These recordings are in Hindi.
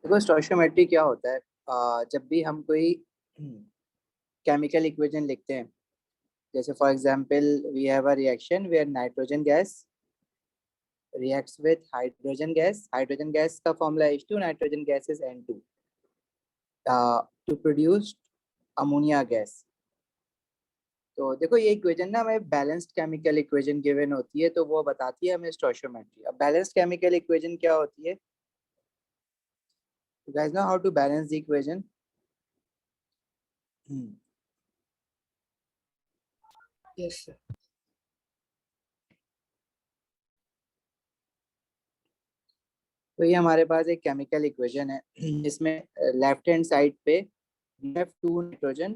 देखो स्टोइचियोमेट्री क्या होता है। जब भी हम कोई केमिकल इक्वेशन लिखते हैं, जैसे for example we have a reaction where nitrogen gas reacts with hydrogen gas का formula H2, nitrogen gas is N2 to produce ammonia gas. तो देखो ये इक्वेशन ना हमें बैलेंस्ड केमिकल इक्वेशन गिवन होती है, तो वो बताती है हमें स्टोइचियोमेट्री। अब बैलेंस्ड केमिकल इक्वेशन क्या होती है? You guys know how to balance the equation? Yes sir. तो ये हमारे पास एक केमिकल इक्वेशन है जिसमें लेफ्ट हैंड साइड पे we have 2 nitrogen,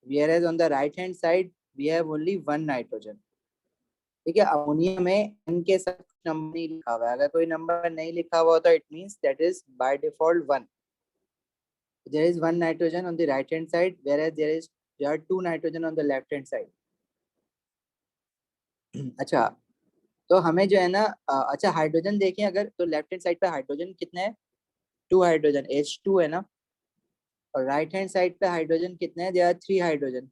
whereas on the right hand side we have only 1 nitrogen। ठीक है, अमोनिया में n के साथ नंबर नहीं लिखा हुआ है। अगर कोई नंबर नहीं लिखा हुआ तो it means that is by default 1। there is 1 nitrogen on the right hand side, whereas there are 2 nitrogen on the left hand side। अच्छा, तो हमें जो है ना अच्छा हाइड्रोजन देखें अगर, तो लेफ्ट हैंड साइड पे हाइड्रोजन कितने हैं? 2 हाइड्रोजन, H2 है ना। और राइट हैंड साइड पे हाइड्रोजन कितने हैं? There are 3 hydrogen.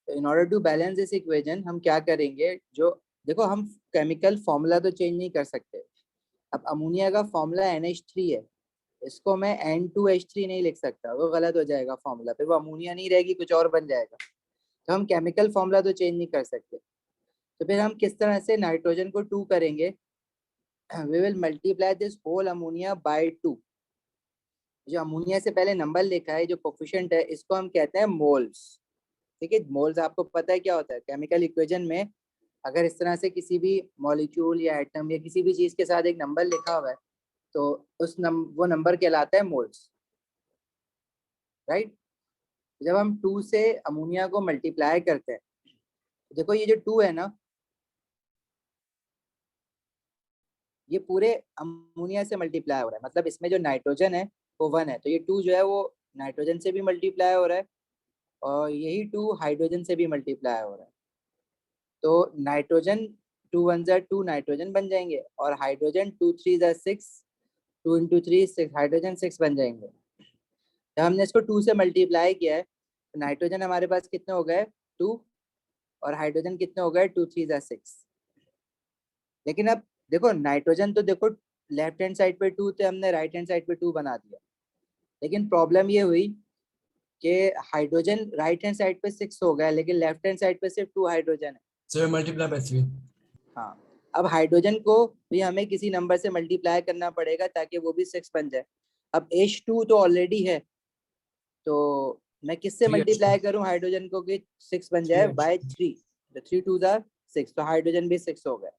तो in order to balance this equation हम क्या करेंगे, जो देखो हम केमिकल फॉर्मूला तो चेंज नहीं कर सकते। अब अमोनिया का फॉर्मूला NH3 है, इसको मैं N2H3 नहीं लिख सकता, वो गलत हो जाएगा फॉर्मूला, फिर वो अमोनिया नहीं रहेगी, कुछ और बन जाएगा। तो हम केमिकल फॉर्मूला तो चेंज नहीं कर सकते। तो फिर हम किस तरह से नाइट्रोजन को 2 करेंगे? We will multiply this whole ammonia by 2। जो अमोनिया से पहले नंबर लिखा है, जो कोफिशिएंट है, इसको हम कहते हैं मोल्स। ठीक है, मोल्स आपको पता है क्या होता है केमिकल इक्वेशन में? अगर इस तरह से किसी भी मॉलिक्यूल या एटम या किसी भी चीज के साथ एक नंबर लिखा हुआ है, तो वो नंबर कहलाता है मोल्स, राइट। जब हम 2 से अमोनिया को मल्टीप्लाई करते हैं, देखो ये जो 2 है ना, ये पूरे अमोनिया से मल्टीप्लाई हो रहा है, मतलब इसमें जो नाइट्रोजन है वो 1 है, तो ये 2 जो है वो नाइट्रोजन से भी मल्टीप्लाई हो रहा है, और यही 2 हाइड्रोजन से भी मल्टीप्लाई हो रहा है। तो नाइट्रोजन 2 1 जा 2 नाइट्रोजन बन जाएंगे, और हाइड्रोजन 2 3 जा 6, 2 इंटू 3 6, हाइड्रोजन 6 बन जाएंगे। जब हमने इसको 2 से मल्टीप्लाई किया है, तो नाइट्रोजन हमारे पास कितने हो गए? 2। और हाइड्रोजन कितने हो गए? 2 3 जा 6। लेकिन अब देखो नाइट्रोजन तो देखो लेफ्ट हैंड साइड पे 2 थे, हमने राइट हैंड साइड पे 2 बना दिया। लेकिन प्रॉब्लम ये हुई कि हाइड्रोजन राइट हैंड साइड पे 6 हो गया, लेकिन लेफ्ट हैंड साइड पे सिर्फ 2 हाइड्रोजन है। Sir multiply by 3। हाँ, अब हाइड्रोजन को भी हमें किसी नंबर से मल्टीप्लाई करना पड़ेगा ताकि वो भी 6 बन जाए। अब H2 तो ऑलरेडी है, तो मैं किससे 3 मल्टीप्लाई करूं हाइड्रोजन को कि 6 बन जाए? बाय 3। तो 3 2 जा 6, तो हाइड्रोजन भी 6 हो गया।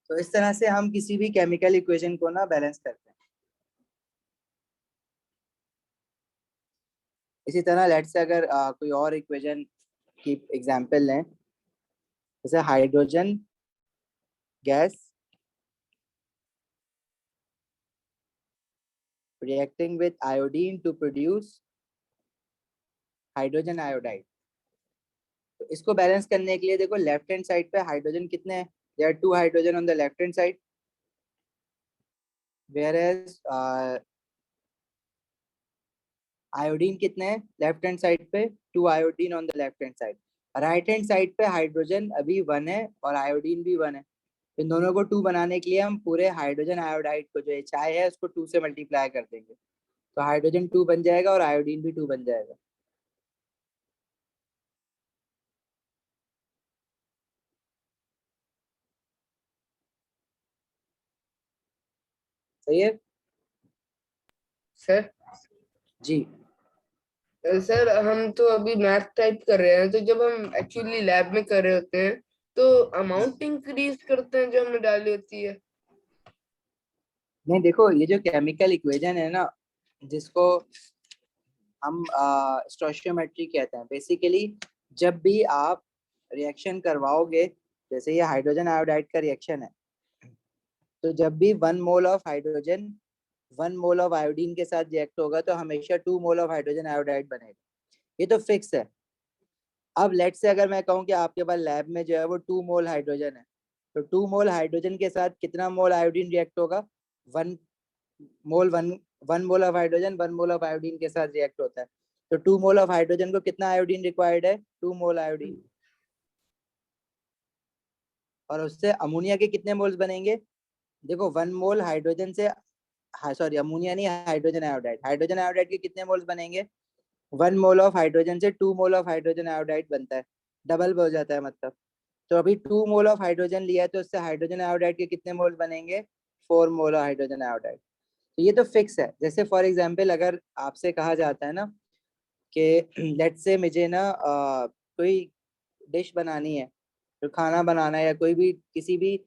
तो इस तरह से हम किसी भी केमिकल इक्वेशन को ना बैलेंस करते हैं। इसी तरह लेट्स से अगर कोई और इक्वेशन की एग्जांपल लें, जैसे hydrogen gas reacting with iodine to produce hydrogen iodide. तो इसको बैलेंस करने के लिए देखो लेफ्ट हैंड साइड पे हाइड्रोजन कितने हैं? There are 2 hydrogen on the left hand side, whereas iodine कितने हैं लेफ्ट हैंड साइड पे? 2 iodine on the left hand side. Right hand side पे हाइड्रोजन अभी 1 है और आयोडीन भी 1 है। इन दोनों को 2 बनाने के लिए हम पूरे हाइड्रोजन आयोडाइड को, जो HI है, उसको 2 से मल्टीप्लाई कर देंगे, तो हाइड्रोजन 2 बन जाएगा और आयोडीन भी 2 बन जाएगा। सही है सर जी। सर हम तो अभी मैथ टाइप कर रहे हैं, तो जब हम एक्चुअली लैब में कर रहे होते हैं तो अमाउंट इंक्रीज करते हैं जो हमने डाली होती है। नहीं देखो, ये जो केमिकल इक्वेशन है ना, जिसको हम स्टोइचियोमेट्री कहते हैं, बेसिकली जब भी आप रिएक्शन करवाओगे, जैसे ये हाइड्रोजन आयोडाइड का रिएक्शन है, तो जब भी 1 mole of hydrogen 1 mole of iodine के साथ रिएक्ट होगा, तो हमेशा 2 मोल ऑफ हाइड्रोजन आयोडाइड बनेगा। ये तो फिक्स है। अब लेट से अगर मैं कहूँ कि आपके पास लैब में जो है वो 2 मोल हाइड्रोजन है, तो 2 मोल हाइड्रोजन के साथ कितना मोल आयोडीन रिएक्ट होगा? One mole one mole of hydrogen 1 mole of iodine के साथ रिएक्ट होता है, तो 2 मोल ऑफ हाइड्रोजन को कितना आयोडीन रिक्वायर्ड है? 2 मोल आयोडीन। और उससे अमोनिया के कितने मोल्स बनेंगे? देखो 1 मोल हाइड्रोजन से, सॉरी अमोनिया नहीं, हाइड्रोजन आयोडाइड, हाइड्रोजन आयोडाइड के कितने मोल्स बनेंगे? 1 मोल ऑफ हाइड्रोजन से 2 मोल ऑफ हाइड्रोजन आयोडाइड बनता है, डबल हो जाता है मतलब। तो अभी 2 मोल ऑफ हाइड्रोजन लिया है, तो उससे हाइड्रोजन आयोडाइड के कितने मोल बनेंगे? 4 मोल ऑफ हाइड्रोजन आयोडाइड। तो ये तो फिक्स है। जैसे फॉर एग्जाम्पल अगर आपसे कहा जाता है ना कि लेट्स से मुझे ना कोई डिश बनानी है, तो खाना बनाना है, या कोई भी किसी भी,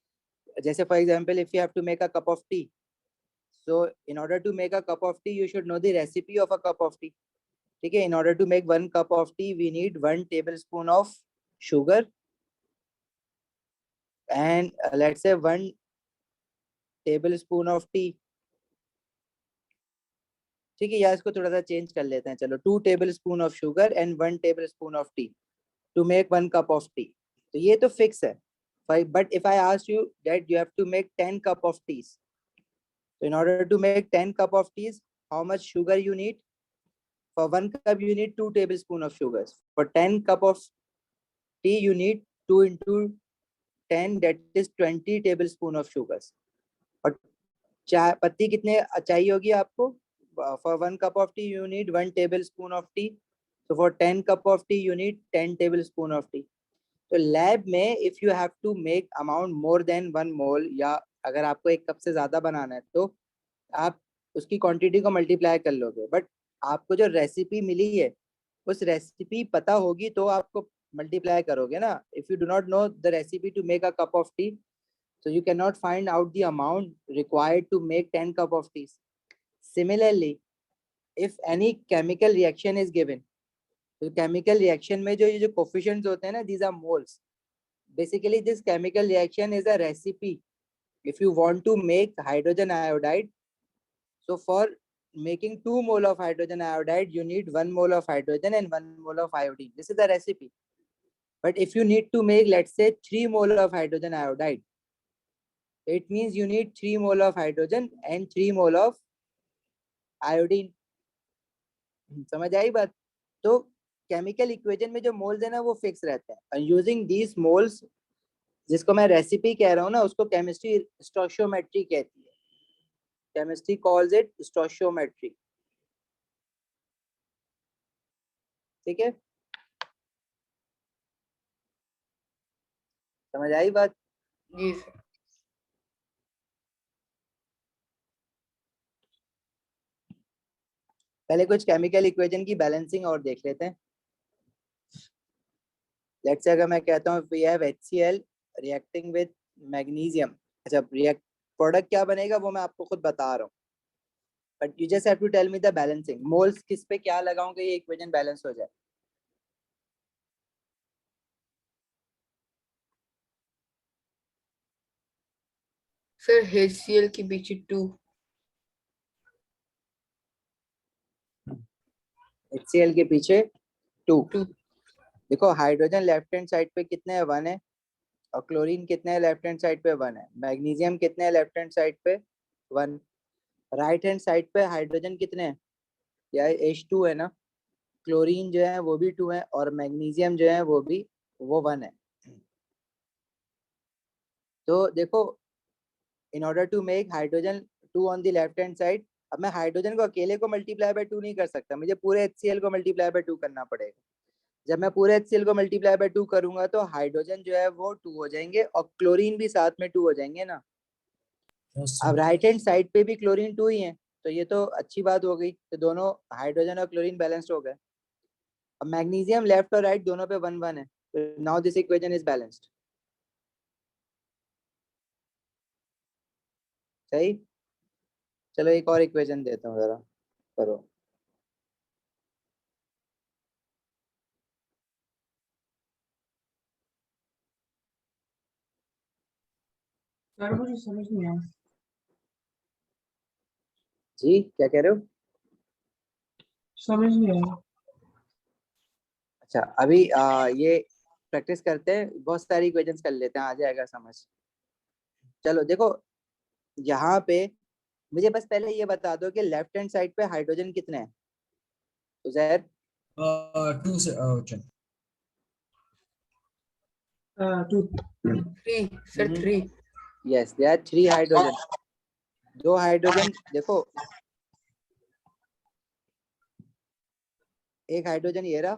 जैसे for example if you have to make a cup of tea, so in order to make a cup of tea you should know the recipe of a cup of tea. ठीक है, in order to make 1 cup of tea we need 1 tablespoon of sugar and let's say 1 tablespoon of tea. ठीक है, या इसको थोड़ा सा चेंज कर लेते हैं, चलो 2 tablespoon of sugar and 1 tablespoon of tea to make 1 cup of tea. तो ये तो फिक्स है। But if I ask you that you have to make 10 cup of teas, so in order to make 10 cup of teas, how much sugar you need? For 1 cup you need 2 tablespoon of sugars. For 10 cup of tea you need 2 into 10, that is 20 tablespoon of sugars. और चाय पत्ती कितने चाहिए होगी आपको? For 1 cup of tea you need 1 tablespoon of tea. So for 10 cup of tea you need 10 tablespoon of tea. तो लैब में if you have to make amount more than 1 mole, या अगर आपको 1 कप से ज्यादा बनाना है तो आप उसकी क्वांटिटी को मल्टीप्लाई कर लोगे। बट आपको जो रेसिपी मिली है उस रेसिपी पता होगी तो आपको मल्टीप्लाई करोगे ना। If you do not know the recipe to make a cup of tea, so you cannot find out the amount required to make 10 cup of tea. Similarly, if any chemical reaction is given, तो chemical reaction में जो ये जो coefficients होते हैं ना, these are moles. Basically this chemical reaction is a recipe. If you want to make hydrogen iodide, so for making 2 mole of hydrogen iodide you need 1 mole of hydrogen and 1 mole of iodine. This is the recipe. But if you need to make, let's say, 3 mole of hydrogen iodide, it means you need 3 mole of hydrogen and 3 mole of iodine. समझ आई बात? तो केमिकल इक्वेशन में जो मोल्स है ना वो फिक्स रहते हैं। यूजिंग दीज मोल्स, जिसको मैं रेसिपी कह रहा हूँ ना, उसको केमिस्ट्री स्टोइचियोमेट्री कहती है। Chemistry calls it stoichiometry. ठीक है, समझ आई बात? जी सर। पहले कुछ केमिकल इक्वेशन की बैलेंसिंग और देख लेते हैं। लेट्स से अगर मैं कहता हूँ we have HCl reacting with magnesium, अच्छा रिएक्ट प्रोडक्ट क्या बनेगा वो मैं आपको खुद बता रहा हूँ, but you just have to tell me the balancing moles, किस पे क्या लगाऊंगा ये इक्वेशन बैलेंस हो जाए। सर HCl के पीछे 2। HCl के पीछे 2। 2। देखो हाइड्रोजन लेफ्ट हैंड साइड पे कितने है? 1 है। और क्लोरीन कितने हैं लेफ्ट हैंड साइड पे? 1 है। मैग्नीशियम कितने हैं लेफ्ट हैंड साइड पे? 1। राइट हैंड साइड पे हाइड्रोजन कितने हैं? या H2 है ना। क्लोरीन जो है वो भी 2 है, और मैग्नीशियम जो है वो 1 है। तो देखो in order to make hydrogen 2 on the left hand side, अब मैं हाइड्रोजन को अकेले को मल्टीप्लाई बाय 2 नहीं कर सकता, मुझे पूरे HCl को मल्टीप्लाई बाय 2 करना पड़ेगा। जब मैं पूरे HCl को मल्टीप्लाई बाय 2 करूंगा तो हाइड्रोजन जो है वो 2 हो जाएंगे और क्लोरीन भी साथ में 2 हो जाएंगे ना। अब राइट हैंड साइड पे भी क्लोरीन 2 ही है, तो ये तो अच्छी बात हो गई, तो दोनों हाइड्रोजन और क्लोरीन बैलेंस्ड हो गए। अब मैग्नीशियम लेफ्ट और राइट दोनों पे 1 1 है, तो now this equation is balanced. सही, चलो एक और इक्वेशन देता हूँ जरा, करो। सर मुझे समझ नहीं आया। जी क्या कह रहे हो? समझ नहीं आया। अच्छा अभी ये प्रैक्टिस करते हैं, बहुत सारी इक्वेशंस कर लेते हैं, आ जाएगा समझ। चलो देखो यहाँ पे मुझे बस पहले ये बता दो कि लेफ्ट हैंड साइड पे हाइड्रोजन कितने हैं उजैर? 2 से चल 2. 3 sir, 3. Yes, there are 3 hydrogen. 2 hydrogen देखो, एक हाइड्रोजन ये रहा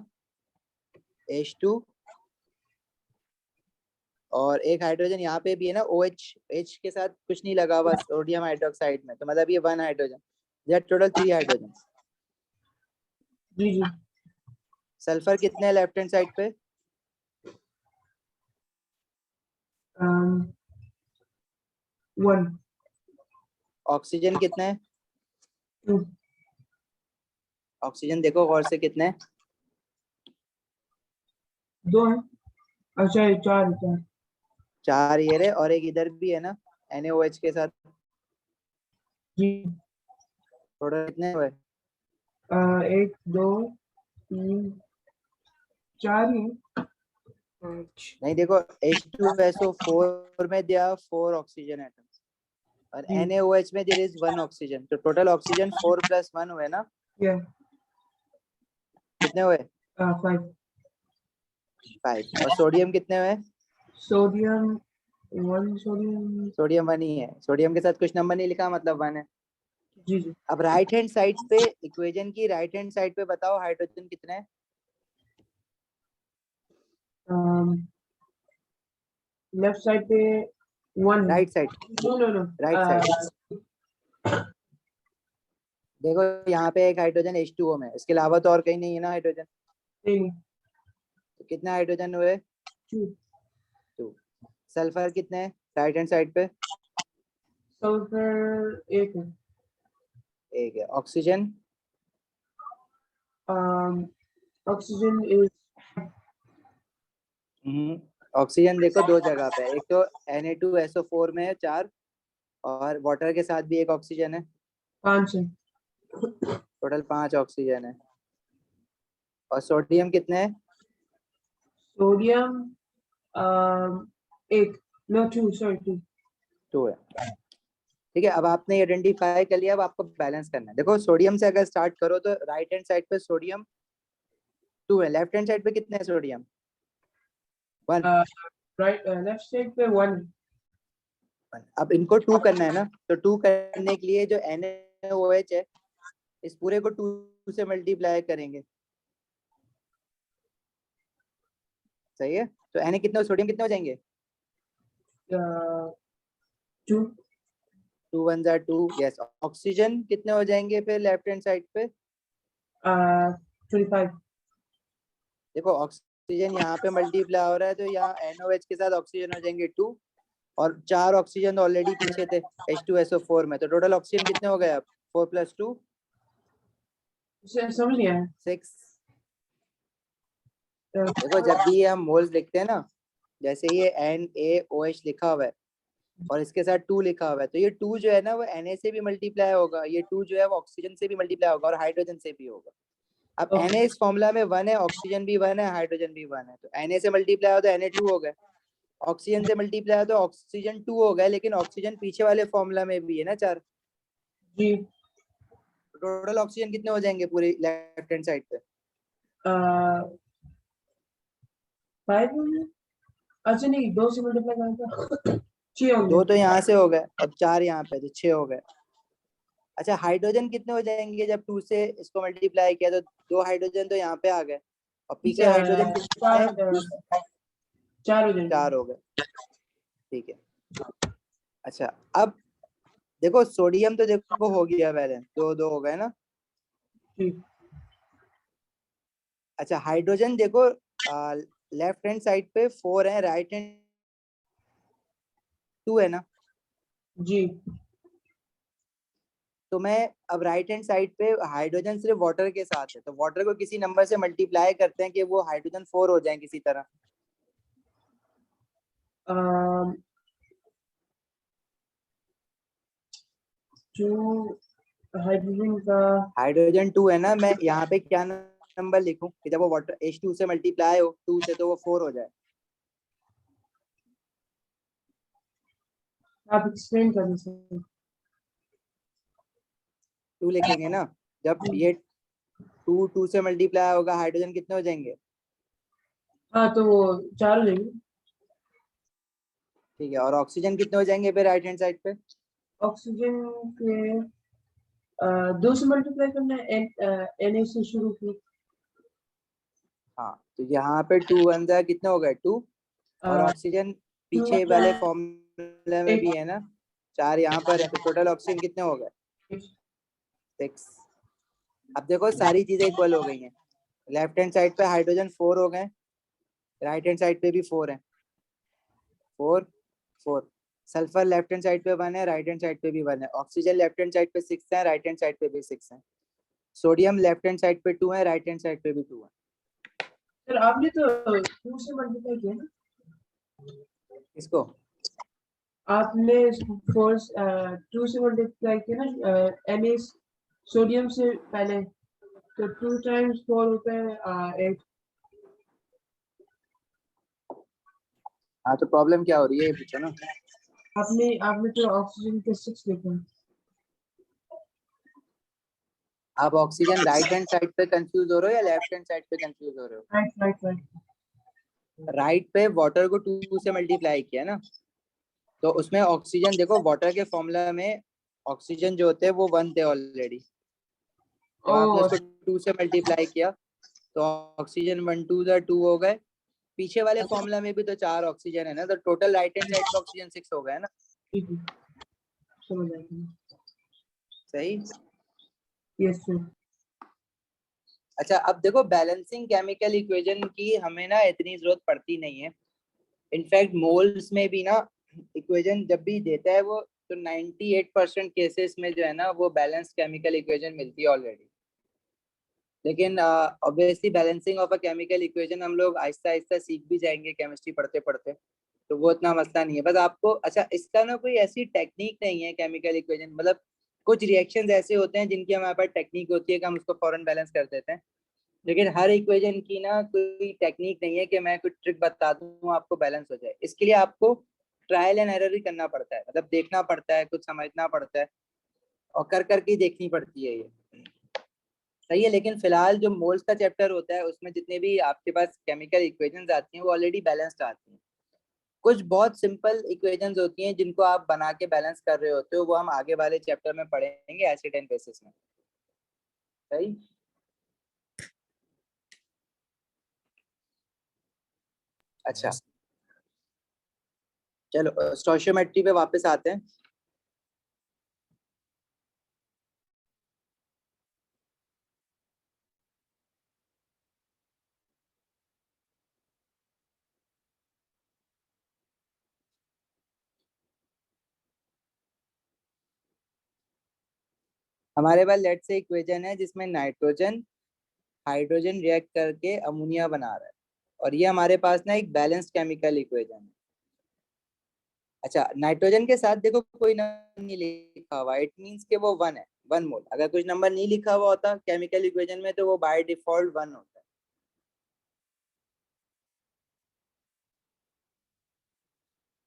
H2, और एक हाइड्रोजन यहाँ पे भी है ना OH। H के साथ कुछ नहीं लगा हुआ सोडियम हाइड्रोक्साइड में, तो मतलब ये 1 हाइड्रोजन। There total 3 hydrogen. जी जी. सल्फर कितने हैं लेफ्ट हैंड साइड पे? 1. ऑक्सीजन कितने हैं? 2. ऑक्सीजन देखो गौर से कितने हैं? 2 है. अच्छा, 4. 4 ये रहे, और एक इधर भी है ना NaOH के साथ। जी. टोटल कितने हुए? 1 2 3 4 ही है. 5. नहीं देखो, H2SO4 में दिया 4 ऑक्सीजन एटम्स, और जी. NaOH में देयर इज 1 ऑक्सीजन, तो टोटल ऑक्सीजन 4 + 1 हुए ना? Yeah. कितने हुए? 5. 5। और सोडियम कितने हुए? Sodium 1. Sodium. सोडियम 1 ही है, सोडियम के साथ कुछ नंबर नहीं लिखा, मतलब 1 है। जी जी. अब राइट हैंड साइड पे, इक्वेशन की राइट हैंड साइड पे बताओ हाइड्रोजन कितने हैं? लेफ्ट साइड पे 1 है. Right side, no. Right side. देखो यहाँ पे एक हाइड्रोजन H2O में, इसके अलावा तो और कहीं नहीं है ना हाइड्रोजन, नहीं. तो कितने हाइड्रोजन हुए? 2. 2। सल्फर कितने हैं राइट हैंड साइड पे? सल्फर 1 है. एक है। ऑक्सीजन? Oxygen is. ऑक्सीजन देखो 2 जगह पे है, एक तो Na2SO4 में है 4, और वाटर के साथ भी एक ऑक्सीजन है, 5 है. टोटल 5 ऑक्सीजन है। और सोडियम कितने हैं? सोडियम 1. नो 2. सॉरी 2. 2 है। ठीक है, अब आपने आइडेंटिफाई कर लिया, अब आपको बैलेंस करना है। देखो सोडियम से अगर स्टार्ट करो तो राइट हैंड साइड पे सोडियम 2 है, लेफ्ट हैंड साइड पे कितने है सोडियम? 1। राइट लेफ्ट साइड पे 1. अब इनको 2 करना है ना, तो 2 करने के लिए जो NaOH है, इस पूरे को 2 से मल्टीप्लाई करेंगे। सही है, तो Na कितने, सोडियम कितने हो जाएंगे? 2. 2 1 जार 2। यस। ऑक्सीजन कितने हो जाएंगे फिर लेफ्ट हैंड साइड पे? 25. देखो ऑक्सीजन यहाँ पे मल्टीप्लाई हो रहा है, तो यहाँ NaOH के साथ ऑक्सीजन हो जाएंगे 2, और 4 ऑक्सीजन ऑलरेडी पीछे थे H2SO4 में, तो टोटल ऑक्सीजन कितने हो गए अब? 4 + 2 समझ नहीं आया. 6। देखो जब भी ये हम मोल्स लिखते हैं ना, जैसे ये NaOH लिखा हुआ है और इसके साथ 2 लिखा हुआ है, तो ये 2 जो है ना वो Na से भी मल्टीप्लाई होगा, ये 2 जो है वो ऑक्सीजन से भी मल्टीप्लाई होगा और हाइड्रोजन से भी होगा। अब Na इस फॉर्मूला में 1 है, ऑक्सीजन भी 1 है, हाइड्रोजन भी 1 है, तो Na से मल्टीप्लाई हो तो Na2 हो गए, ऑक्सीजन से मल्टीप्लाई हो तो ऑक्सीजन 2 हो गए, लेकिन ऑक्सीजन पीछे वाले फॉर्मूला में भी है ना 4। जी. टोटल ऑक्सीजन कितने हो जाएंगे पूरे लेफ्ट हैंड साइड पे? 5 होंगे. अच्छा नहीं, 2 से मल्टीप्लाई करेंगे 6 होंगे. 2 तो यहाँ से हो गए, अब 4 यहाँ पे, तो 6 हो गए। अच्छा हाइड्रोजन कितने हो जाएंगे जब 2 से इसको मल्टीप्लाई किया? तो 2 हाइड्रोजन तो यहाँ पे आ गए, और पीछे हाइड्रोजन कितने हैं? 4 हो जाएंगे. 4 हो गए। ठीक है। अच्छा अब देखो सोडियम तो देखो हो गया बैलेंस, 2 2 हो गए ना। ठीक. अच्छा हाइड्रोजन देखो लेफ्ट हैंड साइड पे 4 है, राइट हैंड 2 है ना, जी. तो मैं अब राइट हैंड साइड पे हाइड्रोजन सिर्फ वाटर के साथ है, तो वाटर को किसी नंबर से मल्टीप्लाई करते हैं कि वो हाइड्रोजन 4 हो जाए किसी तरह। जो हाइड्रोजन का हाइड्रोजन 2 है ना, मैं यहाँ पे क्या नंबर लिखूं कि जब वो वाटर H2 से मल्टीप्लाई हो 2 से तो वो 4 हो जाए? आप एक्सप्लेन कर दीजिए. 2 लिखेंगे ना, जब ये 2 से मल्टीप्लाई होगा हाइड्रोजन कितने हो जाएंगे? हाँ तो वो 4 हो जाएंगे। ठीक है, और ऑक्सीजन कितने हो जाएंगे फिर राइट हैंड साइड पे? ऑक्सीजन के 2 से मल्टीप्लाई करना है, Na से शुरू की। हाँ, तो यहाँ पे 2 1 जा कितने हो गए 2, और ऑक्सीजन पीछे वाले फॉर्मूले में भी है ना 4 यहाँ पर है, तो टोटल ऑक्सीजन कितने हो गए 6। अब देखो सारी चीजें इक्वल हो गई हैं, लेफ्ट हैंड साइड पे हाइड्रोजन 4 हो गए, राइट हैंड साइड पे भी 4 है, 4 4। सल्फर लेफ्ट हैंड साइड पे 1 है, राइट हैंड साइड पे भी 1 है। ऑक्सीजन लेफ्ट हैंड साइड पे 6 है, राइट हैंड साइड पे भी 6 है। सोडियम लेफ्ट हैंड साइड पे 2 है, राइट हैंड साइड पे भी 2 है। सर आपने तो 2 से मल्टीप्लाई किया ना? इसको आपने 2 से मल्टीप्लाई किया ना Na सोडियम से पहले, तो 2 टाइम्स 4 होता है 8। हाँ, तो प्रॉब्लम क्या हो रही है ये पूछो ना। आपने तो ऑक्सीजन के 6 लिखा। आप ऑक्सीजन राइट हैंड साइड पे कंफ्यूज हो रहे हो या लेफ्ट हैंड साइड पे कंफ्यूज हो रहे हो? राइट। राइट पे वाटर को 2 से मल्टीप्लाई किया ना, तो उसमें ऑक्सीजन देखो वाटर के फॉर्मूला में ऑक्सीजन जो होते हैं वो 1 थे ऑलरेडी, तो आपने उसको 2 से मल्टीप्लाई किया तो ऑक्सीजन 1 2 जा 2 हो गए। पीछे वाले फॉर्मूला में भी तो 4 ऑक्सीजन है ना, तो टोटल राइट हैंड साइड पे ऑक्सीजन 6 हो गए ना। समझ आ गया। सही। Yes sir. अच्छा, अब देखो बैलेंसिंग केमिकल इक्वेशन की हमें ना इतनी जरूरत पड़ती नहीं है। इनफैक्ट मोल्स में भी ना इक्वेशन जब भी देता है वो, तो 98% केसेस में जो है ना वो बैलेंस केमिकल इक्वेशन मिलती है ऑलरेडी। लेकिन obviously balancing of a chemical equation हम लोग आहिस्ता आहिस्ता सीख भी जाएंगे केमिस्ट्री पढ़ते पढ़ते, तो वो इतना मसला नहीं है। बस आपको, अच्छा इसका ना कोई ऐसी टेक्निक नहीं है केमिकल इक्वेशन, मतलब कुछ रिएक्शंस ऐसे होते हैं जिनकी हमारे पास टेक्निक होती है कि हम उसको फौरन बैलेंस कर देते हैं, लेकिन हर इक्वेशन की ना कोई टेक्निक नहीं है कि मैं कुछ ट्रिक बता दूं आपको बैलेंस हो जाए। इसके लिए आपको ट्रायल एंड एरर ही करना पड़ता है, मतलब देखना पड़ता है, कुछ समझना पड़ता है और कर करके देखनी पड़ती है ये। सही है, लेकिन फिलहाल जो मोल्स का चैप्टर होता है उसमें जितने भी आपके पास केमिकल इक्वेशंस आती हैं वो ऑलरेडी बैलेंस्ड आती हैं। कुछ बहुत सिंपल इक्वेशंस होती हैं जिनको आप बना के बैलेंस कर रहे होते हो, वो हम आगे वाले चैप्टर में पढ़ेंगे एसिड एंड बेसिस में। सही। अच्छा चलो स्टोइशियोमेट्री पे वापस आते हैं। हमारे पास लेट से इक्वेशन है जिसमें नाइट्रोजन हाइड्रोजन रिएक्ट करके अमोनिया बना रहा है, और ये हमारे पास ना एक बैलेंस्ड केमिकल इक्वेशन है। अच्छा, नाइट्रोजन के साथ देखो कोई नंबर नहीं लिखा हुआ, इट मींस कि वो 1 है, 1 मोल। अगर कुछ नंबर नहीं लिखा हुआ होता केमिकल इक्वेशन में तो वो बाय डिफॉल्ट 1 होता है।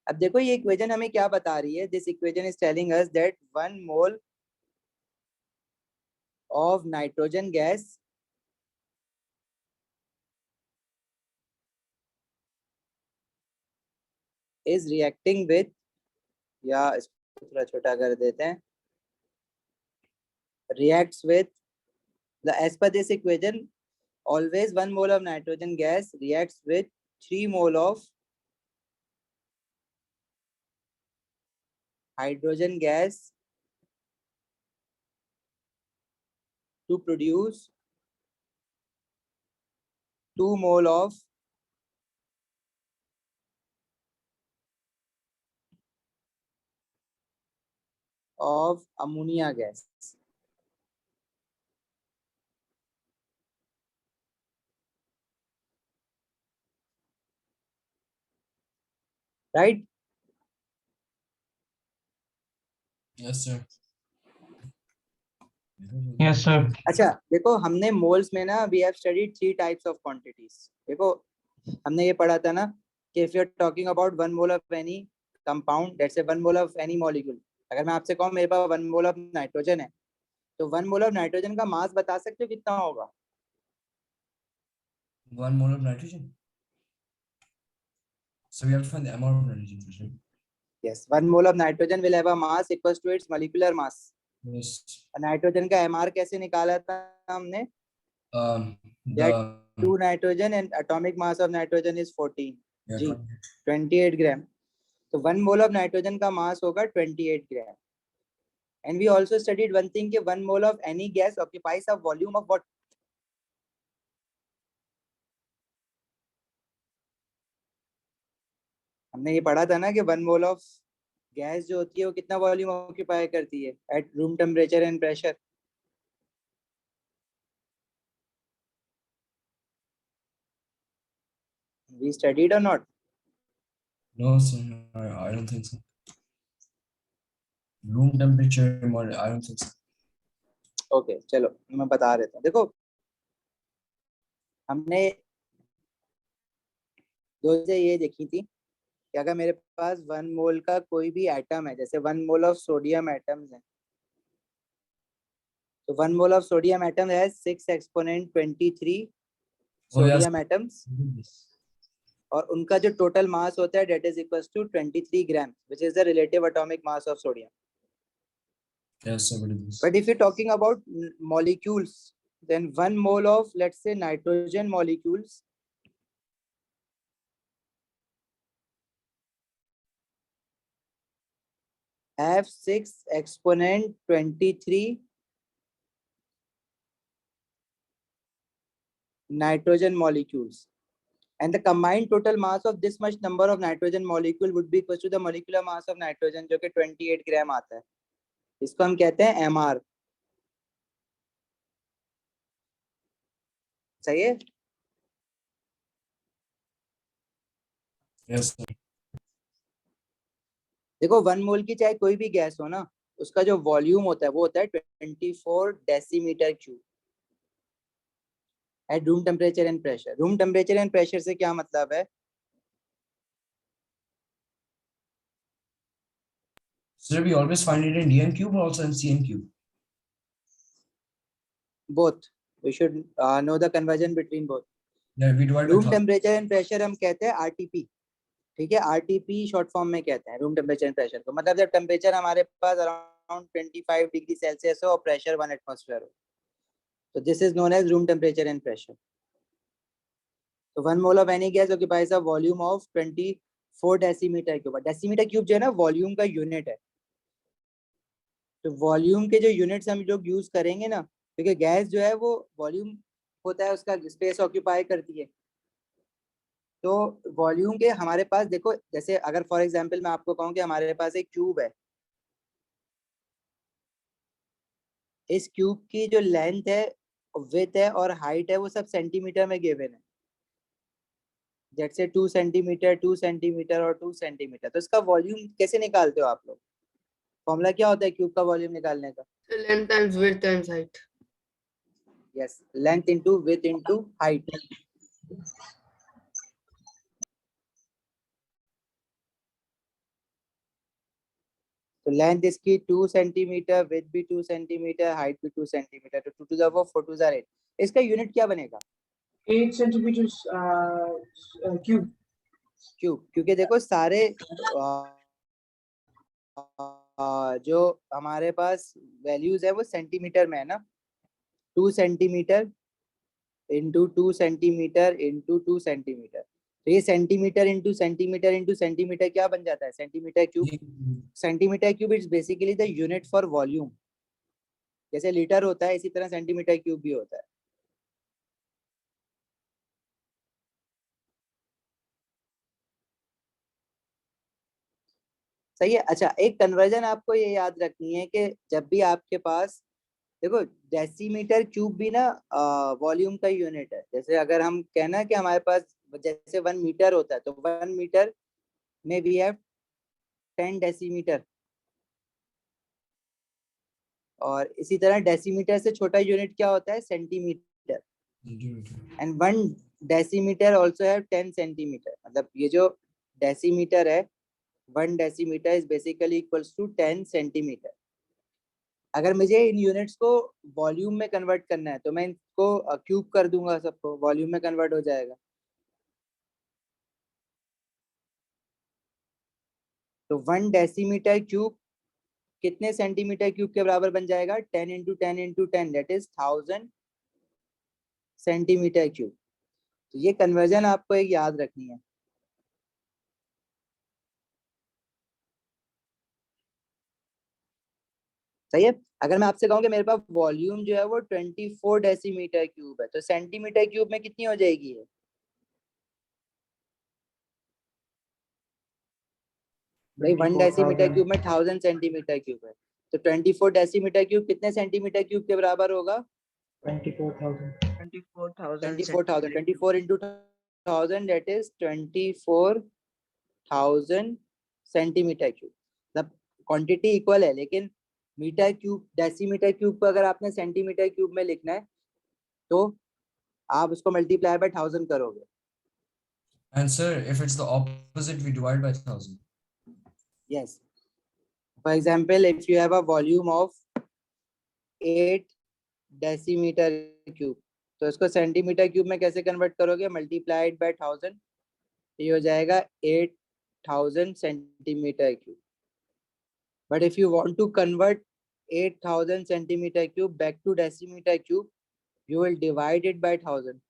अब देखो ये इक्वेशन हमें क्या बता रही है, this equation is telling us that 1 mole of nitrogen gas is reacting with, या इसको थोड़ा छोटा कर देते हैं, reacts with the, as per this equation always 1 mole of nitrogen gas reacts with 3 mole of hydrogen gas to produce 2 mole of ammonia gas. Right? Yes, sir. Yes, sir. अच्छा देखो हमने मोल्स में ना we have studied 3 types of quantities. देखो हमने ये पढ़ा था ना कि if you are talking about 1 mole of any compound, that's a 1 mole of any molecule. अगर मैं आपसे कहूँ मेरे पास 1 मोल ऑफ नाइट्रोजन है तो 1 मोल ऑफ नाइट्रोजन का मास बता सकते हो कितना होगा? 1 mole of nitrogen. So we have to find the amount of nitrogen first, right? Yes, 1 mole of nitrogen will have a mass equals to its molecular mass. Yes. Nitrogen का MR कैसे निकाला था हमने? The 2 nitrogen and atomic mass of nitrogen is 14 yeah, G, 28 gram. So 1 mole of nitrogen का mass होगा 28 gram. And we also studied one thing कि 1 mole of any gas occupies a volume of what? हमने ये पढ़ा था ना कि 1 mole of गैस जो होती है वो कितना वॉल्यूम ऑक्यूपाई करती है at room temperature and pressure? We studied or not? no, sir, I don't think so. Room temperature, I don't think so. Okay चलो मैं बता देता हूँ. देखो हमने दो चीजें ये देखी थी कि अगर मेरे पास 1 मोल का कोई भी एटम है, जैसे 1 मोल ऑफ सोडियम एटम्स है, तो 1 मोल ऑफ सोडियम एटम है 6 एक्सपोनेंट 23 सोडियम एटम्स, और उनका जो टोटल मास होता है that is equals to 23 gram, which is the relative atomic mass of sodium. Yes, sir, it is. But if you're talking about molecules, then 1 mole of, let's say, nitrogen molecules have 6 exponent 23 nitrogen molecules, and the combined total mass of this much number of nitrogen molecule would be equal to the molecular mass of nitrogen, जो कि 28 ग्राम आता है. इसको हम कहते हैं MR. सही है? Yes, sir. देखो 1 मोल की चाहे कोई भी गैस हो ना, उसका जो वॉल्यूम होता है वो होता है 24 decimetre cube at room temperature and pressure. Room temperature and pressure से क्या मतलब है? So we always find it in DN cube or also in CN cube? Both. We should know the conversion between both. Yeah, we divide by room 1000. Temperature and pressure हम कहते हैं आरटीपी. ठीक है, आरटीपी शॉर्ट फॉर्म में कहते हैं रूम टेम्परेचर एंड प्रेशर को. मतलब जब टेम्परेचर हमारे पास अराउंड 25 डिग्री सेल्सियस हो और प्रेशर 1 एटमॉस्फेयर हो, तो this is known as room temperature and pressure. तो 1 mole of any gas occupies a volume of 24 decimetre cube. Decimetre cube जो है ना वॉल्यूम का यूनिट है. तो वॉल्यूम के जो यूनिट्स हम लोग यूज करेंगे ना, क्योंकि गैस जो है वो वॉल्यूम होता है, उसका स्पेस ऑक्यूपाई करती है. तो वॉल्यूम के हमारे पास देखो, जैसे अगर फॉर एग्जांपल मैं आपको कहूँ कि हमारे पास एक क्यूब है, इस क्यूब की जो लेंथ है, विड्थ है और हाइट है वो सब सेंटीमीटर में गिवन है. जैसे 2 सेंटीमीटर, 2 सेंटीमीटर और 2 सेंटीमीटर. तो इसका वॉल्यूम कैसे निकालते हो आप लोग? फॉर्मूला क्या होता है क्यूब का वॉल्यूम निकालने का? Length times width times height. Yes, length into width into height. तो लेंथ इसकी 2 सेंटीमीटर, विड्थ भी 2 सेंटीमीटर, हाइट भी 2 सेंटीमीटर. तो 2 to the power 4 to the 8. इसका यूनिट क्या बनेगा? 8 centimeters cube. क्यूब. क्योंकि देखो सारे जो हमारे पास वैल्यूज है वो सेंटीमीटर में है ना. 2 centimetre into 2 centimetre into 2 centimetre. तो ये centimetre into centimetre into centimetre क्या बन जाता है? Centimetre cube. Centimetre cube is basically the unit for volume. जैसे लीटर होता है इसी तरह सेंटीमीटर क्यूब भी होता है. सही है. अच्छा, एक कन्वर्जन आपको ये याद रखनी है कि जब भी आपके पास, देखो डेसीमीटर क्यूब भी ना वॉल्यूम का यूनिट है. जैसे अगर हम कहना कि हमारे पास जैसे 1 मीटर होता है, तो 1 मीटर में वी हैव 10 डेसीमीटर. और इसी तरह डेसीमीटर से छोटा यूनिट क्या होता है? Centimetre. And 1 decimetre also have 10 centimetre. मतलब ये जो डेसीमीटर है, 1 decimetre is basically equals to 10 centimetre. अगर मुझे इन यूनिट्स को वॉल्यूम में कन्वर्ट करना है तो मैं इनको क्यूब कर दूंगा, सबको वॉल्यूम में कन्वर्ट हो जाएगा। तो 1 डेसीमीटर क्यूब कितने सेंटीमीटर क्यूब के बराबर बन जाएगा? 10 into 10 into 10 that is 1000 centimetre cube. तो ये कन्वर्जन आपको एक याद रखनी है। सही है। अगर मैं आपसे कहूँ कि मेरे पास वॉल्यूम जो है वो 24 डेसीमीटर क्यूब है, तो सेंटीमीटर क्यूब में कितनी हो जाएगी है? भाई 1 डेसीमीटर क्यूब में 1000 सेंटीमीटर क्यूब है, तो 24 डेसीमीटर क्यूब कितने सेंटीमीटर क्यूब के बराबर होगा? 24,000 24 into 1000 that is 24,000 centimetre cube. मतलब क्वांटिटी इक्वल है, लेकिन मीटर क्यूब डेसीमीटर क्यूब को अगर आपने सेंटीमीटर क्यूब में लिखना है तो आप उसको मल्टीप्लाई बाय 1000 करोगे। And sir, if it's the opposite, we divide by 1000. Yes. For example, if you have a volume of 8 decimetre cube, तो इसको सेंटीमीटर क्यूब में कैसे कन्वर्ट करोगे? मल्टीप्लाइड बाय 1000, ये हो जाएगा 8000 centimetre cube. But if you want to convert 8000 centimetre cube back to decimetre cube, you will divide it by 1000।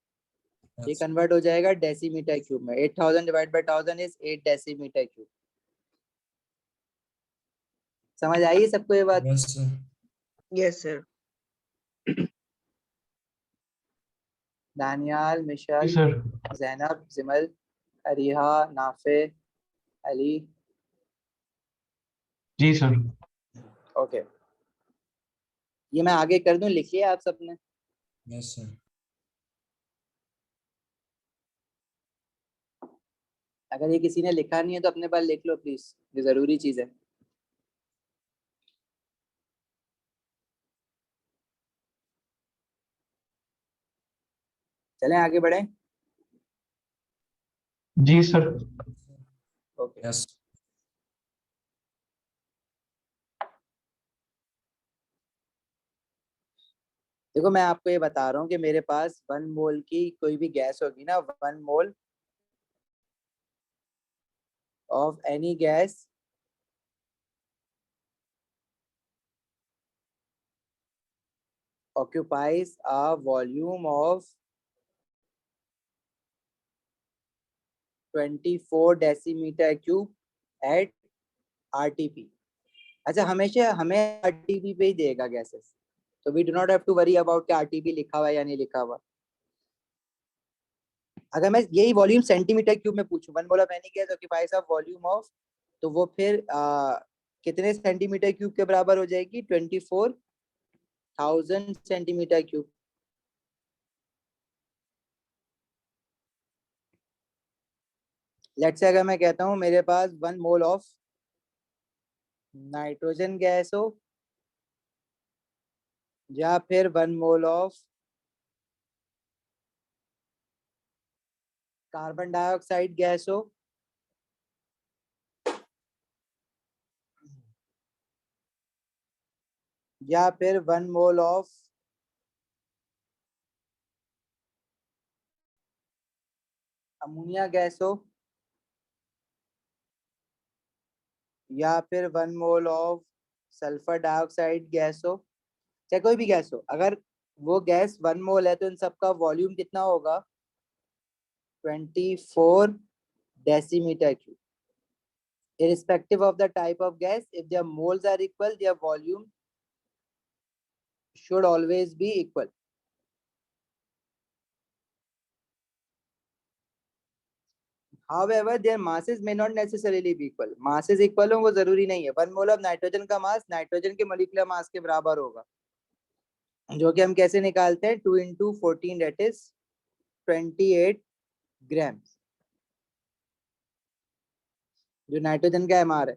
ये कन्वर्ट हो जाएगा डेसीमीटर क्यूब में। 8000 divide by 1000 is 8 decimetre cube. समझ आई सबको ये बात? Yes, sir. Yes, sir. Danyal, Mishal, Zainab, Jimal, Ariha, Nafe, Ali. जी सर। ओके, ये मैं आगे कर दूं, लिखिए आप सबने। Yes, sir. अगर ये किसी ने लिखा नहीं है तो अपने पास लिख लो प्लीज, ये जरूरी चीज है। चलें आगे बढ़े। जी सर। Okay, Yes. देखो मैं आपको ये बता रहा हूँ कि मेरे पास 1 मोल की कोई भी गैस होगी ना, 1 mole of any gas occupies a volume of 24 decimetre cube at RTP। अच्छा, हमेशा हमें RTP पे ही देगा गैसेस, तो we do not have to worry about कि RTP लिखा हुआ है या नहीं लिखा हुआ। अगर मैं यही वॉल्यूम सेंटीमीटर क्यूब में पूछूं, 1 mole of any gas occupies a volume of, तो वो फिर कितने सेंटीमीटर क्यूब के बराबर हो जाएगी? 24,000 सेंटीमीटर क्यूब। लेट्स से अगर मैं कहता हूँ मेरे पास 1 मोल ऑफ नाइट्रोजन गैस हो या फिर 1 mole of carbon dioxide gas हो, या फिर 1 मोल ऑफ अमोनिया गैस हो, या फिर 1 mole of sulphur dioxide gas हो, चाहे कोई भी गैस हो, अगर वो गैस 1 मोल है तो इन सबका वॉल्यूम कितना होगा? 24 decimetre cube. Irrespective of the type of gas, if their moles are equal, their volume should always be equal. However, their masses may not necessarily be equal. Masses equal हो वो जरूरी नहीं है। 1 मोल ऑफ नाइट्रोजन का मास नाइट्रोजन के मोलिकुलर मास के बराबर होगा, जो कि हम कैसे निकालते हैं? 2 into 14 that is 28 ग्राम्स, जो नाइट्रोजन का एमआर है।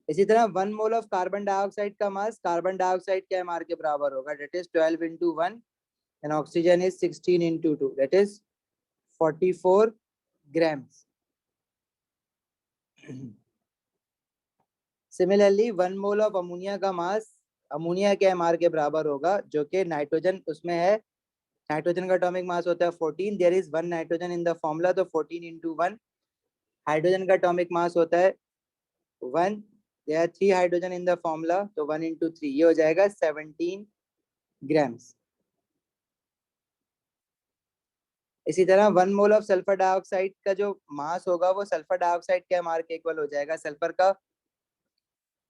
इसी तरह 1 मोल ऑफ कार्बन डाइऑक्साइड का मास कार्बन डाइऑक्साइड के एमआर के बराबर होगा, that is 12 into 1, and oxygen is 16 into 2, that is 44 grams. Similarly, 1 mole of ammonia का मास अमोनिया के MR के बराबर होगा, जो कि नाइट्रोजन उसमें है। नाइट्रोजन का एटॉमिक मास होता है 14, there is 1 nitrogen in the formula, तो 14 into 1। हाइड्रोजन का एटॉमिक मास होता है 1, there are 3 hydrogen in the formula, तो 1 into 3, ये हो जाएगा 17 ग्राम्स। इसी तरह 1 मोल ऑफ सल्फर डाइऑक्साइड का जो मास होगा वो सल्फर डाइऑक्साइड के MR के इक्वल हो जाएगा। सल्फर का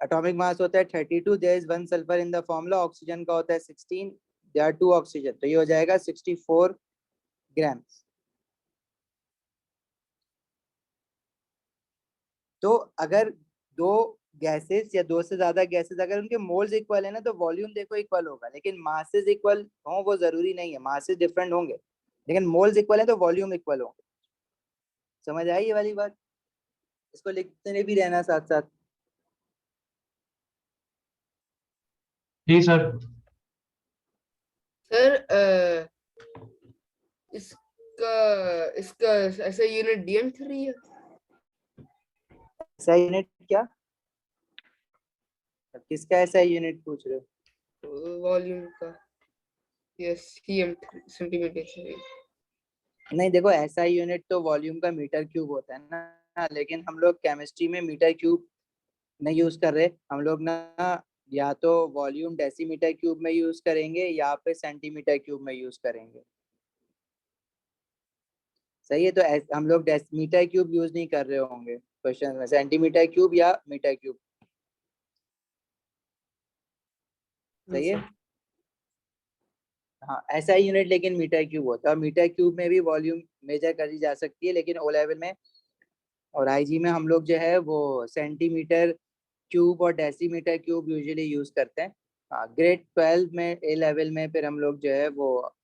एटॉमिक मास होता है 32, there is 1 sulphur in the formula. Oxygen का होता है 16, देयर आर 2 ऑक्सीजन, तो ये हो जाएगा 64 ग्राम्स। तो अगर दो गैसेस या दो से ज्यादा गैसेस अगर उनके मोल्स इक्वल है ना, तो वॉल्यूम देखो इक्वल होगा, लेकिन मासेस इक्वल हो वो जरूरी नहीं है, मासेस डिफरेंट होंगे, लेकिन मोल्स इक्वल है तो वॉल्यूम इक्वल होंगे। समझ आई ये वाली बात? इसको लिखते भी रहना साथ साथ। जी सर। सर इसका इसका ऐसा यूनिट DM3 है। ऐसा यूनिट क्या? किसका ऐसा यूनिट पूछ रहे हो? वॉल्यूम का। Yes, CM centimetre. नहीं देखो, ऐसा यूनिट तो वॉल्यूम का मीटर क्यूब होता है ना, लेकिन हम लोग केमिस्ट्री में मीटर क्यूब नहीं यूज कर रहे। हम लोग ना या तो वॉल्यूम डेसीमीटर क्यूब में यूज करेंगे या फिर सेंटीमीटर क्यूब में यूज करेंगे। सही है, तो हम लोग मीटर क्यूब यूज नहीं कर रहे होंगे क्वेश्चन में, सेंटीमीटर क्यूब या मीटर क्यूब। सही है। हाँ, ऐसा यूनिट लेकिन मीटर क्यूब होता है, और मीटर क्यूब में भी वॉल्यूम मेजर करी जा सकती है, लेकिन ओ लेवल में और IG में हम लोग जो है वो सेंटीमीटर क्यूब और डेसीमीटर क्यूब यूजुअली यूज करते हैं। हाँ, ग्रेड 12 में A लेवल में फिर हम लोग जो है वो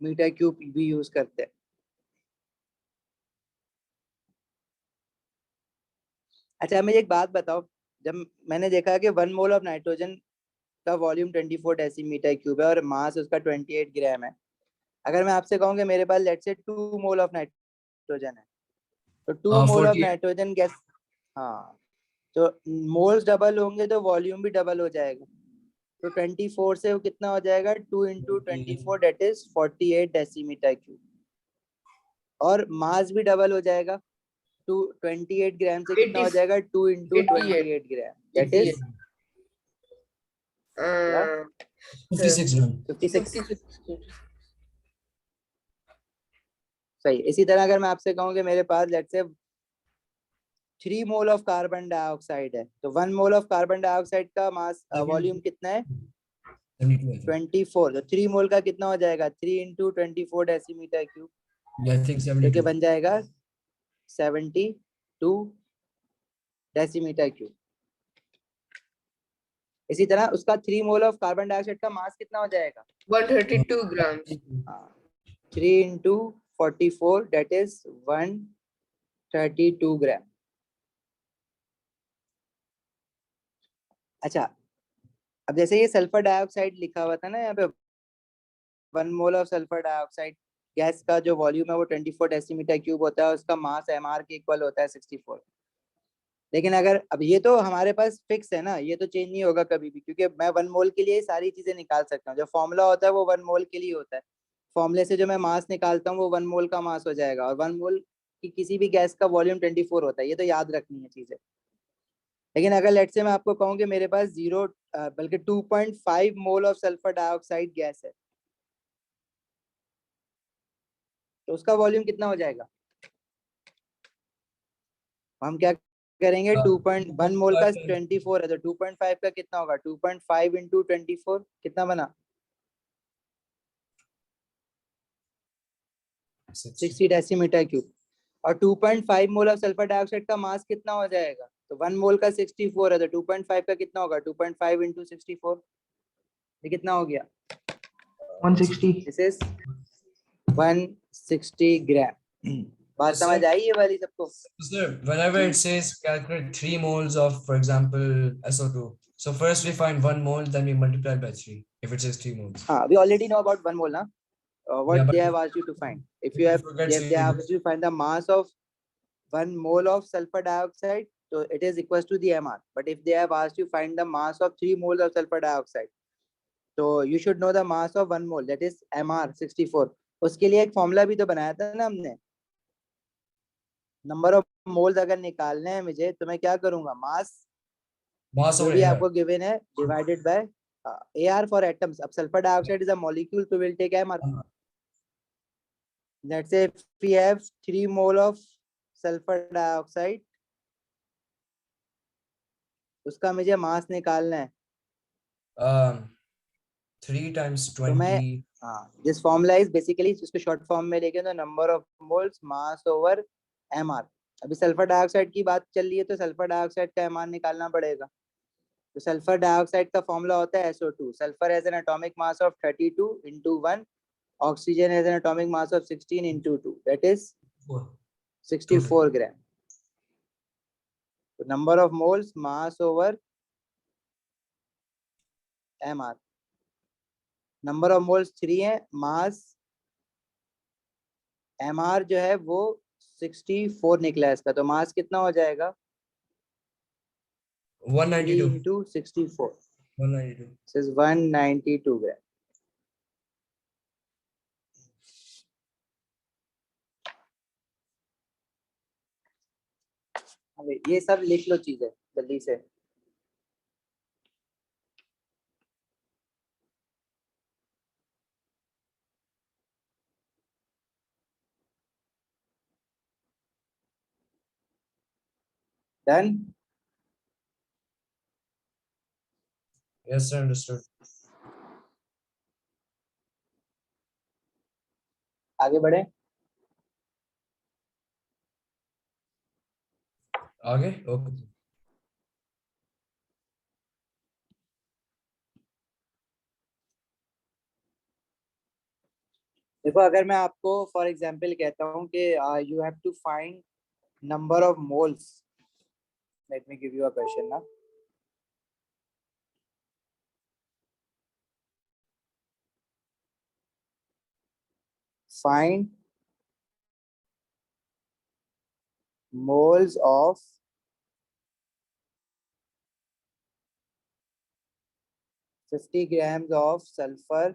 मीटर क्यूब भी यूज करते हैं। अच्छा, मुझे एक बात बताओ, जब मैंने देखा कि 1 मोल ऑफ नाइट्रोजन का वॉल्यूम 24 डेसीमीटर क्यूब है और मास उसका 28 ग्राम है। अगर मैं आपसे कहूँ कि मेरे पास let's say 2 mole of nitrogen है, तो 2 मोल ऑफ 48 नाइट्रोजन गैस, हाँ, तो मोल्स डबल होंगे तो वॉल्यूम भी डबल हो जाएगा। तो 24 से वो कितना हो जाएगा, 2 into 24, that is 48 decimetre cube. और मास भी डबल हो जाएगा, 28 ग्राम से कितना हो जाएगा, 2 into 28 ग्राम, दैट इज क्या, 56 ग्राम। 56। सही। इसी तरह अगर मैं आपसे कहूँ कि मेरे पास let's say 3 mole of carbon dioxide है, तो 1 मोल ऑफ कार्बन डाइऑक्साइड का मास वॉल्यूम कितना है, 24, तो 3 मोल का कितना हो जाएगा, 3 into 24 decimetre cube, Yeah, I think जो कि 72. बन जाएगा 72 डेसीमीटर क्यूब। इसी तरह उसका 3 मोल ऑफ कार्बन डाइऑक्साइड का मास कितना हो जाएगा, 132 grams। 3 into 44, डेट इज 132 ग्राम। अच्छा, अब जैसे ये सल्फर डाइऑक्साइड लिखा हुआ था ना यहाँ पे, 1 mole of sulphur dioxide gas का जो वॉल्यूम है वो 24 डेसीमीटर क्यूब होता है, उसका मास MR के इक्वल होता है 64। लेकिन अगर अब ये तो हमारे पास फिक्स है ना, ये तो चेंज नहीं होगा कभी भी, क्योंकि मैं 1 मोल के लिए सारी चीजें निकाल सकता हूँ। जो फॉर्मूला होता है वो 1 मोल के लिए होता है, फॉर्मूले से जो मैं मास निकालता हूँ वो 1 मोल का मास हो जाएगा, और 1 मोल की किसी भी गैस का वॉल्यूम 24 होता है, ये तो याद रखनी है चीजें। लेकिन अगर लेट से मैं आपको कहूँ कि मेरे पास 0 बल्कि 2.5 mole of sulphur dioxide gas है, तो उसका वॉल्यूम कितना हो जाएगा, हम क्या करेंगे, 2.1 मोल का 24 है, तो 2.5 का कितना होगा, 2.5 into 24 कितना बना, 60 डेसीमीटर क्यूब। और 2.5 मोल ऑफ सल्फर डाइऑक्साइड का मास कितना हो जाएगा, तो 1 मोल का 64 है, तो 2.5 का कितना होगा, 2.5 into 64, ये कितना हो गया, 160। दिस इज 160 ग्राम। बात Yes, समझ sir. आई ये वाली सबको? Sir, whenever it says calculate 3 moles of, for example, SO2, so first we find 1 mole, then we multiply by 3 if it says 3 moles. हाँ, we already know about 1 mole ना, what Yeah, they but have asked you to find. If if you you have forget they saying have asked you to find the mass of 1 mole of sulfur dioxide, so it is equals to the MR. But if they have asked you find the mass of 3 moles of sulfur dioxide, so you should know the mass of 1 mole, that is MR 64. उसके लिए एक फॉर्मूला भी तो बनाया था ना हमने. नंबर ऑफ मोल्स अगर निकालने हैं मुझे तो मैं क्या करूंगा, मास Mass जो over भी AR. आपको गिवन है divided by AR for atoms. अब sulphur dioxide is a molecule, तो will take MR. Let's say if we have 3 mole of sulfur dioxide, उसका मुझे मास निकालना है. 3 times तो मैं 20. दिस फॉर्मूला इज बेसिकली, इसको शॉर्ट फॉर्म में लेके तो number of moles mass over MR. अभी सल्फर डाइऑक्साइड की बात चल रही है तो सल्फर डाइऑक्साइड का MR निकालना पड़ेगा. तो सल्फर डाइऑक्साइड का फॉर्मूला होता है SO2. Sulphur has an atomic mass of 32 into 1. Oxygen has an atomic mass of 16 into 2. That is 64 ग्राम. तो number of moles mass over MR. Number of moles 3 है, मास MR जो है वो 64 निकला है इसका. तो मास कितना हो जाएगा, 192. 3 into 64. 192. This is 192 ग्राम. अबे ये सब लिख लो चीजें जल्दी से. डन. Yes, sir, understood. आगे बढ़े. आगे? Okay. देखो अगर मैं आपको फॉर एग्जांपल कहता हूँ कि you have to find number of moles. Let me give you a question ना. Find moles of $50 grams of sulfur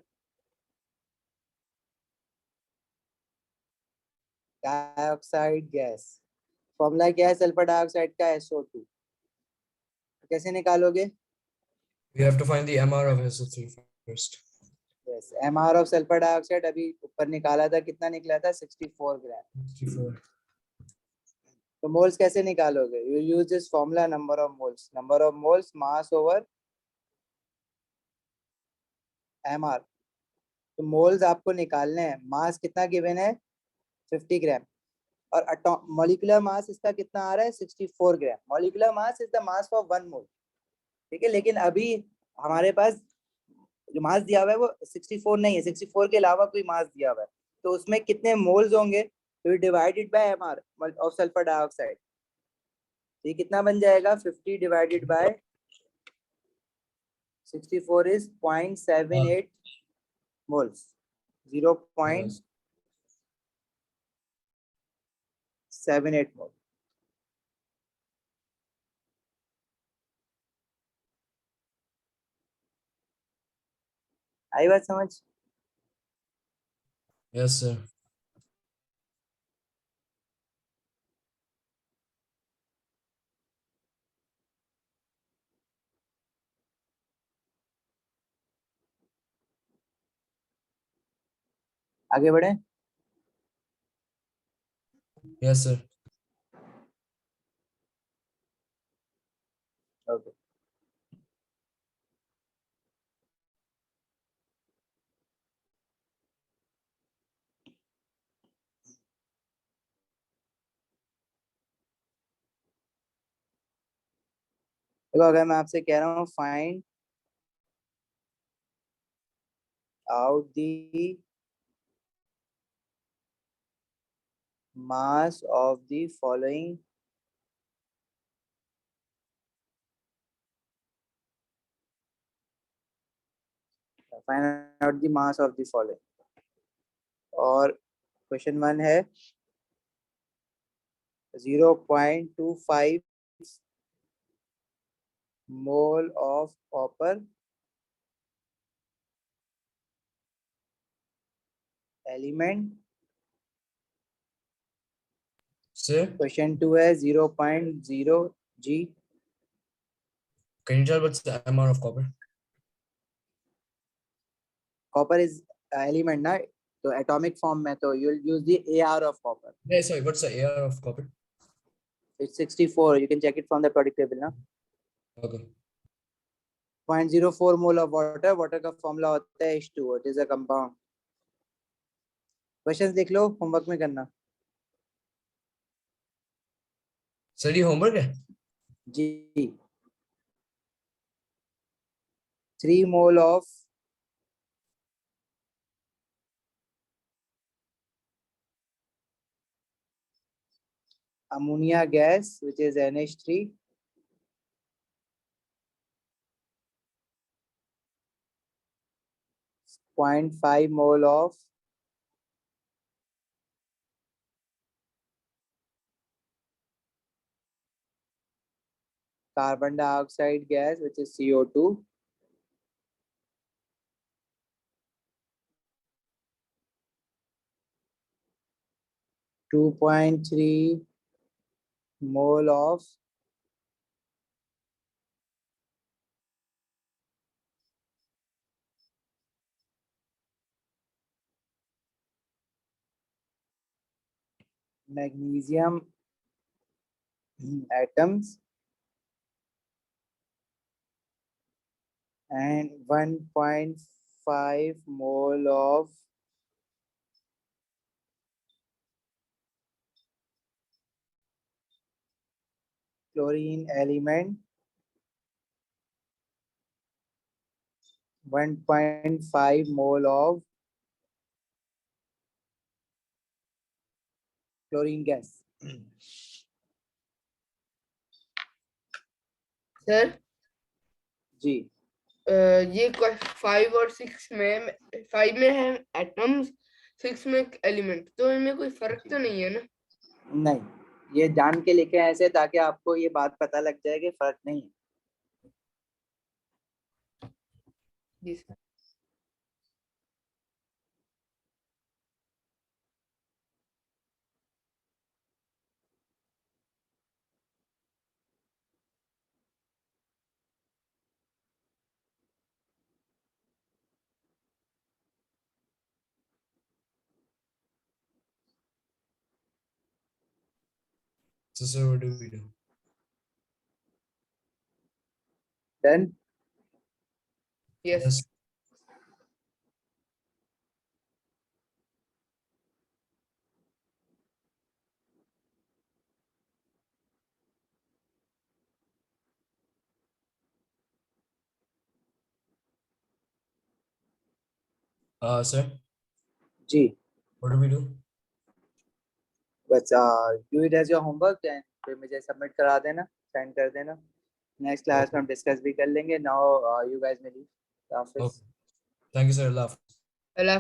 dioxide gas. Formula क्या है सल्फर डाइऑक्साइड का, SO2. कैसे निकालोगे? We have to find the MR of SO3 first. Yes, MR of sulfur dioxide अभी ऊपर निकाला था, कितना निकला था, 64 ग्राम. 64. तो मोल्स कैसे निकालोगे? You use this formula, number of moles mass over MR. तो मोल्स आपको निकालने हैं. मास कितना गिवन है, 50 ग्राम. और मॉलिक्यूलर मास इसका कितना आ रहा है, 64 gram. Molecular mass is the mass of 1 mole. ठीक है, लेकिन अभी हमारे पास जो मास दिया हुआ है वो 64 नहीं है, 64 के अलावा कोई मास दिया हुआ है. तो उसमें कितने मोल्स होंगे, तो divided by MR of sulphur dioxide. ये कितना बन जाएगा, 50 डिवाइडेड बाय 64 इज 0.78 मोल्स. 0.78 मोल. आई बात समझ? Yes, sir. आगे बढ़े. Yes, sir. ओके. देखो अगर मैं आपसे कह रहा हूँ find out the mass of the following find out the mass of the following. और क्वेश्चन 1 है 0.25 mole of copper element. Sir, Question 2 है 0.0 G. can you tell what's the amount of copper? Copper is element ना, तो atomic form में तो you'll use the AR of copper. Yeah, sorry, what's the AR of copper? It's 64. You can check it from the periodic table ना. Okay. 0.04 mole of water. Water का formula होता है H2O. It is a compound. Questions देख लो, homework में करना. Sir, ये homework है? जी. 3 mole of ammonia gas, which is NH3. 0.5 mole of carbon dioxide gas, which is CO2. 2.3 mole of magnesium atoms and 1.5 mole of chlorine element, 1.5 mole of chlorine gas. Sir जी. ये 5 और 6 में 5 में है एटम्स, 6 में एलिमेंट, तो इनमें कोई फर्क तो नहीं है ना? नहीं, ये जान के लिखे हैं ऐसे ताकि आपको ये बात पता लग जाए कि फर्क नहीं है. जी sir. So, sir, what do we do? Done. Yes. Yes. Sir, जी. what do we do? बस do it as your homework and फिर मुझे सबमिट करा देना, सेंड कर देना. नेक्स्ट क्लास में हम डिस्कस भी कर लेंगे. Now you guys may leave the office. Okay. Thank you, sir. Allah Hafiz. Allah